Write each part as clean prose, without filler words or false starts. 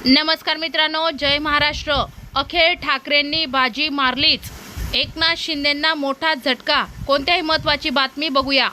नमस्कार मित्रांनो, जय महाराष्ट्र। अखेर ठाकरेंनी बाजी मारलीच, एकनाथ शिंदेंना मोठा झटका। कोणत्याही महत्त्वाची बातमी बघूया।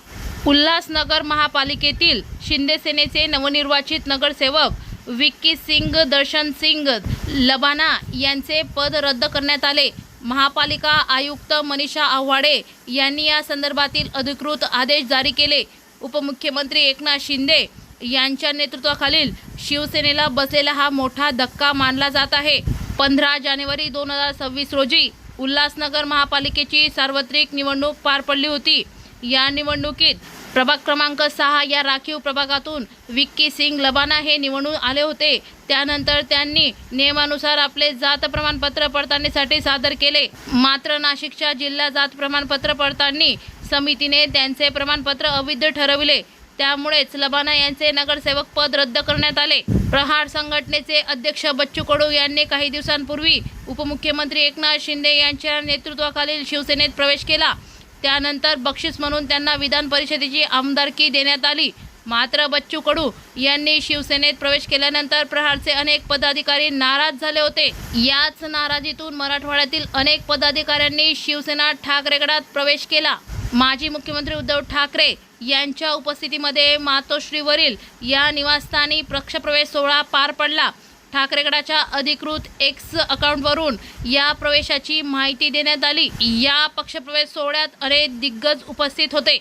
उल्हासनगर महापालिकेतील शिंदे सेनेचे नवनिर्वाचित नगरसेवक विक्की सिंग दर्शन सिंग लबाना यांचे पद रद्द करण्यात आले। महापालिका आयुक्त मनीषा आव्हाडे यांनी या संदर्भातील अधिकृत आदेश जारी केले। उपमुख्यमंत्री एकनाथ शिंदे यांच्या नेतृत्वाखालील शिवसेनेला बसलेला हा मोठा धक्का मानला जात आहे। 15 जानेवारी 2026 रोजी उल्हासनगर महापालिकेची सार्वत्रिक निवडणूक पार पडली होती। या निवडणुकीत प्रभाग क्रमांक 6 या राखीव प्रभागातून विक्की सिंग लबाना हे निवडून आले होते। त्यानंतर त्यांनी नियमानुसार आपले जात प्रमाणपत्र पडताळणीसाठी सादर केले। मात्र नाशिकच्या जिल्हा जात प्रमाणपत्र पडताळणी समितीने त्यांचे प्रमाणपत्र अवैध ठरविले। त्यामुळेच लबाना यांचे नगरसेवक पद रद्द करण्यात आले। प्रहार संघटनेचे अध्यक्ष बच्चू कडू यांनी काही दिवसांपूर्वी उपमुख्यमंत्री एकनाथ शिंदे यांच्या नेतृत्वाखालील शिवसेनेत प्रवेश केला। त्यानंतर बक्षीस म्हणून त्यांना विधान परिषदेची आमदारकी देण्यात आली। मात्र बच्चू कडू यांनी शिवसेनेत प्रवेश केल्यानंतर प्रहारचे अनेक पदाधिकारी नाराज झाले होते। याच नाराजीतून मराठवाड्यातील अनेक पदाधिकाऱ्यांनी शिवसेना ठाकरे गटात प्रवेश केला। माजी मुख्यमंत्री उद्धव ठाकरे यांच्या उपस्थितीमध्ये मातोश्रीवरील या निवासस्थानी पक्षप्रवेश सोहळा पार पडला। ठाकरे गटाच्या अधिकृत एक्स अकाउंटवरून या प्रवेशाची माहिती देण्यात आली। या पक्षप्रवेश सोहळ्यात अनेक दिग्गज उपस्थित होते।